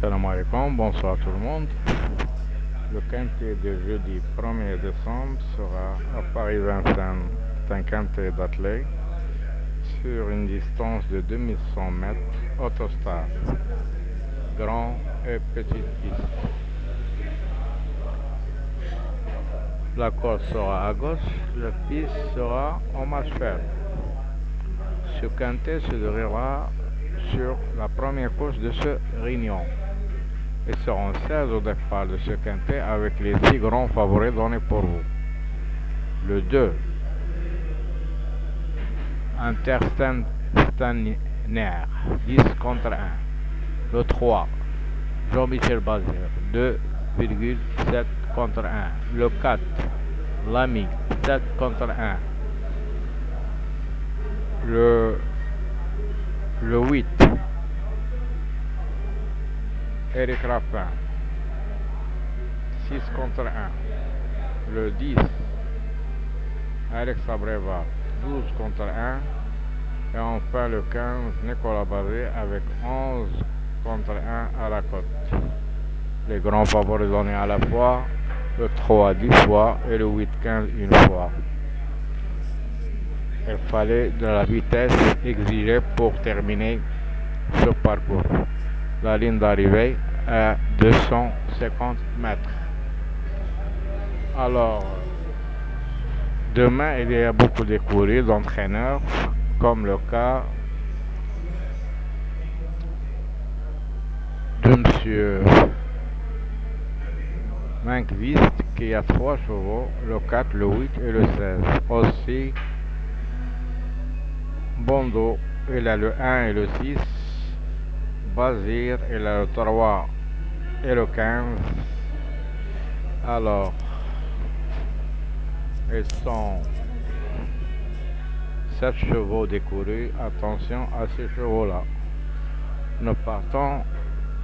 Salam alaikum, bonsoir tout le monde. Le quintet de jeudi 1er décembre sera à Paris-Vincennes. C'est un quintet d'athlètes sur une distance de 2100 mètres autostar, grand et petite piste. La course sera à gauche, la piste sera en marche ferme. Ce quintet se déroulera sur la première course de ce réunion. Ils seront 16 au départ de ce quintet avec les 6 grands favoris donnés pour vous. Le 2, Intersteiner, 10 contre 1. Le 3, Jean-Michel Bazir, 2,7 contre 1. Le 4, Lamy, 7 contre 1. Le 8, Eric Raffin, 6 contre 1. Le 10, Alex Abreva, 12 contre 1. Et enfin le 15, Nicolas Bazé avec 11 contre 1 à la cote. Les grands favoris donnés à la fois, le 3 10 fois et le 8 15 une fois. Il fallait de la vitesse exigée pour terminer ce parcours. La ligne d'arrivée est à 250 mètres. Alors, demain, il y a beaucoup d'écuries, d'entraîneurs, comme le cas de monsieur Manqueviste qui a 3 chevaux, le 4, le 8 et le 16. Aussi, Bondo, il a le 1 et le 6. Bazir, il a le 3 et le 15. Alors, ils sont 7 chevaux d'écurie. Attention à ces chevaux-là. Nous partons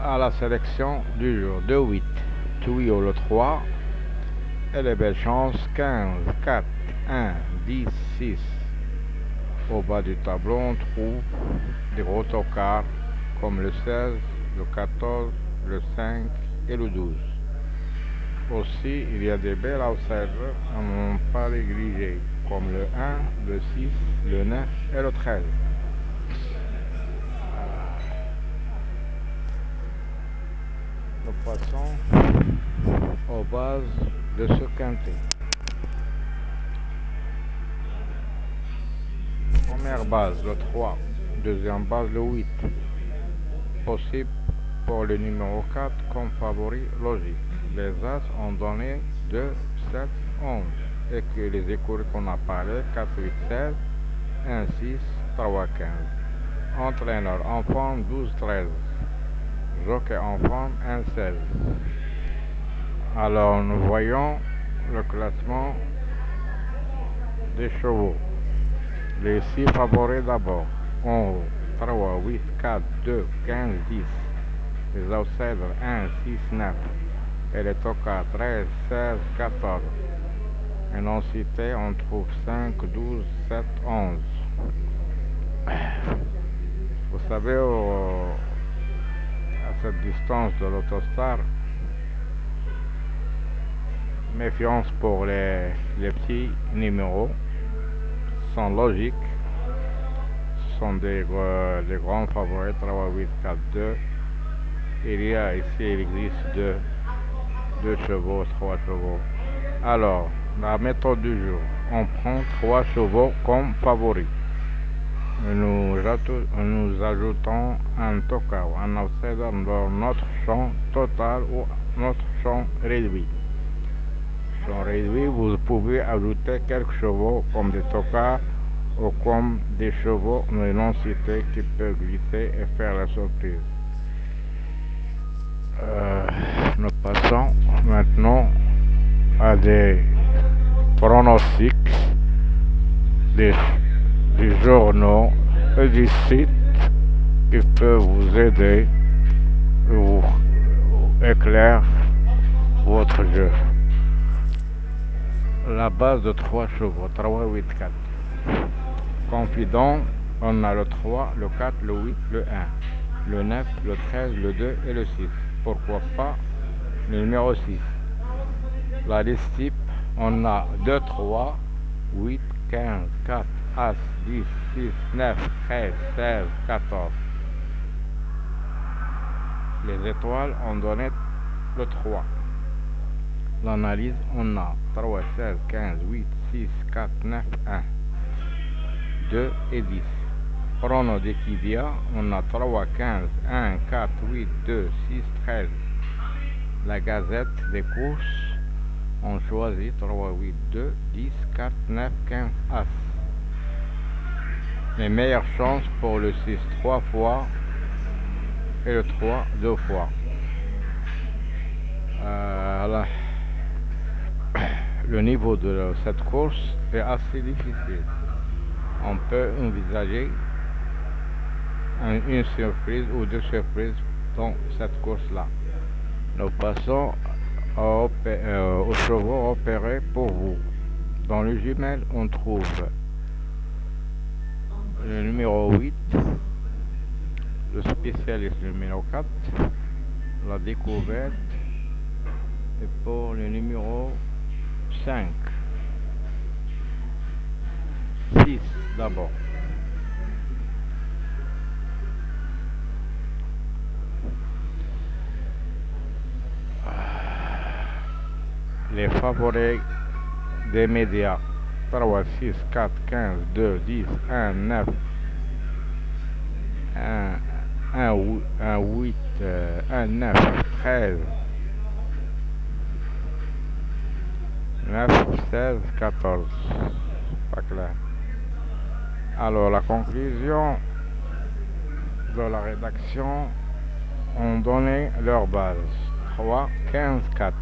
à la sélection du jour. 2, 8. Tuyau le 3. Et les belles chances 15, 4, 1, 10, 6. Au bas du tableau, on trouve des gros tocards comme le 16, le 14, le 5 et le 12. Aussi, il y a des belles outsiders à ne pas négliger, comme le 1, le 6, le 9 et le 13. Nous passons aux bases de ce quintet. Première base, le 3. Deuxième base, le 8. Possible pour le numéro 4 comme favori logique. Les As ont donné 2, 7, 11. Et que les écuries qu'on a parlé, 4, 8, 16, 1, 6, 3, 15. Entraîneur en forme 12, 13. Jockey en forme 1, 16. Alors nous voyons le classement des chevaux. Les 6 favoris d'abord. En haut, 3, 8, 4, 2, 15, 10. Les outsiders 1, 6, 9. Et les tocards 13, 16, 14. Et non cités, on trouve 5, 12, 7, 11. Vous savez, à cette distance de l'autostar, méfiance pour les petits numéros sont logiques, sont des grands favoris, 3, 8, 4, 2. Il y a ici, il existe deux chevaux, 3 chevaux. Alors, la méthode du jour, on prend 3 chevaux comme favoris. Nous ajoutons un tocard, un outsider dans notre champ total ou notre champ réduit. Champ réduit, vous pouvez ajouter quelques chevaux comme des tocards ou comme des chevaux non cités qui peuvent glisser et faire la surprise. Nous passons maintenant à des pronostics des journaux et des sites qui peuvent vous aider et vous éclairer votre jeu. La base de 3 chevaux, 3, 8, 4. Confident, on a le 3, le 4, le 8, le 1. le 9, le 13, le 2 et le 6. Pourquoi pas le numéro 6? La liste type, on a 2, 3, 8, 15, 4, As, 10, 6, 9, 13, 16, 14. Les étoiles ont donné le 3. L'analyse, on a 3, 16, 15, 8, 6, 4, 9, 1, 2 et 10. Prono d'Equidia, on a 3, 15, 1, 4, 8, 2, 6, 13. La Gazette des courses, on choisit 3, 8, 2, 10, 4, 9, 15, As. Les meilleures chances pour le 6 3 fois et le 3 2 fois. Le niveau de cette course est assez difficile. On peut envisager une surprise ou deux surprises dans cette course-là. Nous passons aux chevaux opérés pour vous. Dans le jumelle, on trouve le numéro 8, le spécialiste numéro 4, la découverte, et pour le numéro 5, 6 d'abord. Les favoris des médias: 3, 6, 4, 15, 2, 10, 1, 9, 1, 8, 1, 9, 13, 9, 16, 14. Pas clair. Alors, la conclusion de la rédaction ont donné leur base: 3, 15, 4.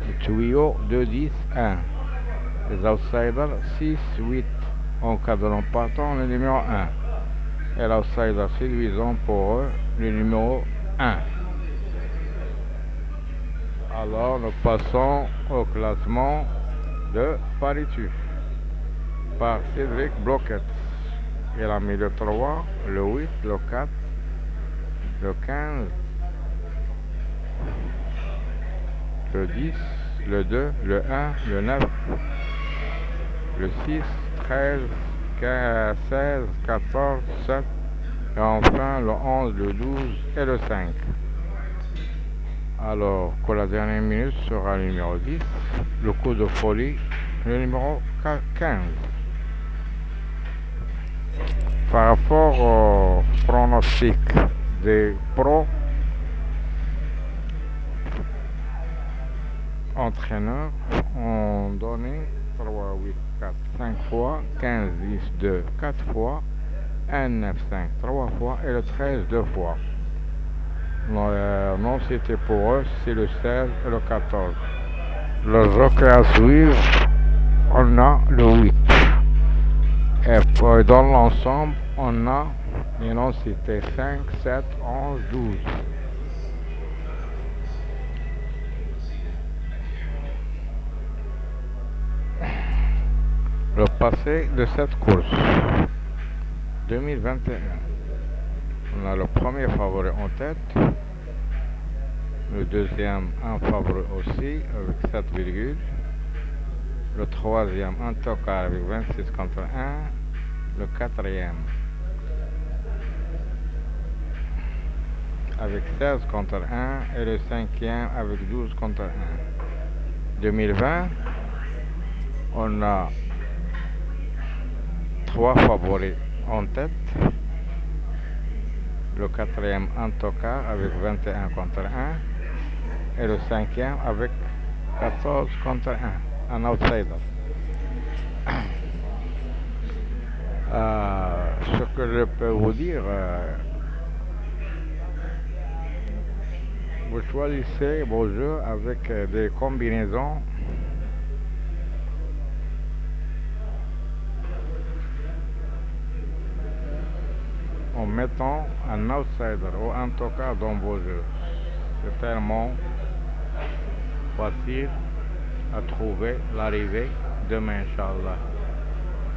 Le tuyau 2, 10, 1. Les outsiders 6, 8. En cas de l'emportant, le numéro 1. Et l'outsider séduisant pour eux, le numéro 1. Alors nous passons au classement de Paritu par Cédric Bloquet. Il a mis le 3, le 8, le 4, le 15, le 10, le 2, le 1, le 9, le 6, 13, 15, 16, 14, 7, et enfin le 11, le 12 et le 5. Alors que la dernière minute sera le numéro 10, le coup de folie, le numéro 15. Par rapport au pronostic des pros, entraîneurs ont donné 3, 8, 4, 5 fois, 15, 10, 2, 4 fois, 1, 9, 5, 3 fois et le 13, 2 fois. Non cité pour eux, c'est le 16 et le 14. Le joker à suivre, on a le 8. Et dans l'ensemble, on a les noms cités 5, 7, 11, 12. Le passé de cette course 2021. On a le premier favori en tête, le deuxième un favori aussi avec 7 virgules, le troisième un tocard avec 26 contre 1, le quatrième avec 16 contre 1 et le cinquième avec 12 contre 1. 2020, on a 3 favoris en tête. Le quatrième un tocard avec 21 contre 1 et le cinquième avec 14 contre 1, un outsider. Ce que je peux vous dire, vous choisissez vos jeux avec des combinaisons en mettant un outsider ou un tocard dans vos jeux. C'est tellement facile à trouver l'arrivée demain, Inch'Allah.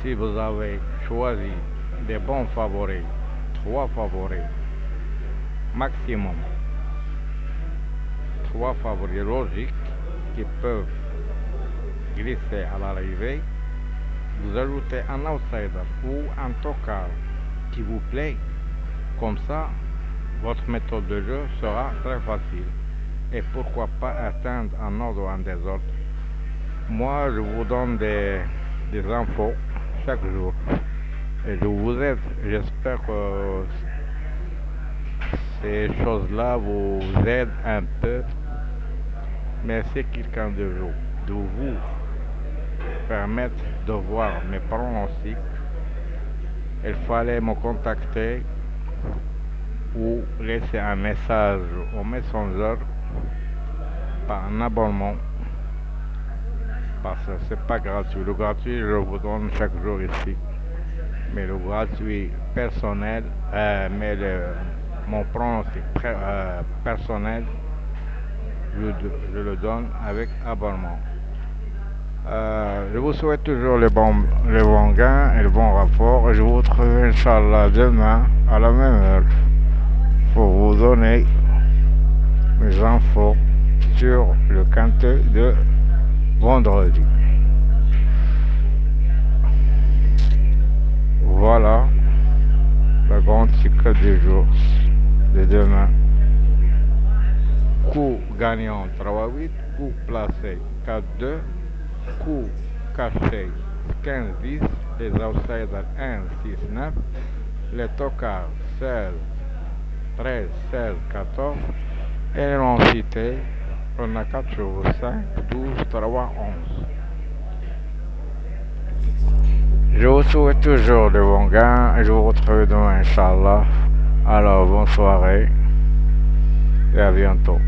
Si vous avez choisi des bons favoris, 3 favoris, maximum. Trois favoris logiques qui peuvent glisser à l'arrivée. Vous ajoutez un outsider ou un tocard qui vous plaît. Comme ça, votre méthode de jeu sera très facile. Et pourquoi pas atteindre un ordre ou un désordre. Moi, je vous donne des infos chaque jour. Et je vous aide. J'espère que ces choses-là vous aident un peu. Mais si quelqu'un de vous permettre de voir mes pronostics, il fallait me contacter ou laisser un message au Messenger par un abonnement. Parce que c'est pas gratuit. Le gratuit, je vous donne chaque jour ici. Mais le gratuit personnel, mon pronostic personnel, je le donne avec abonnement. Je vous souhaite toujours les bons gains et le bon rapport. Je vous retrouve Inch'Allah demain à la même heure pour vous donner mes infos sur le quintet de vendredi. Voilà le grand cycle du jour de demain. Coup gagnant 3-8, coup placé 4-2, coup caché 15-10, les outsiders 1-6-9, les tocards 16, 13, 16, 14 et l'entité on a 4 jours 5, 12, 3, 11. Je vous souhaite toujours de bons gains et je vous retrouve demain, Inch'Allah. Alors, bonne soirée et à bientôt.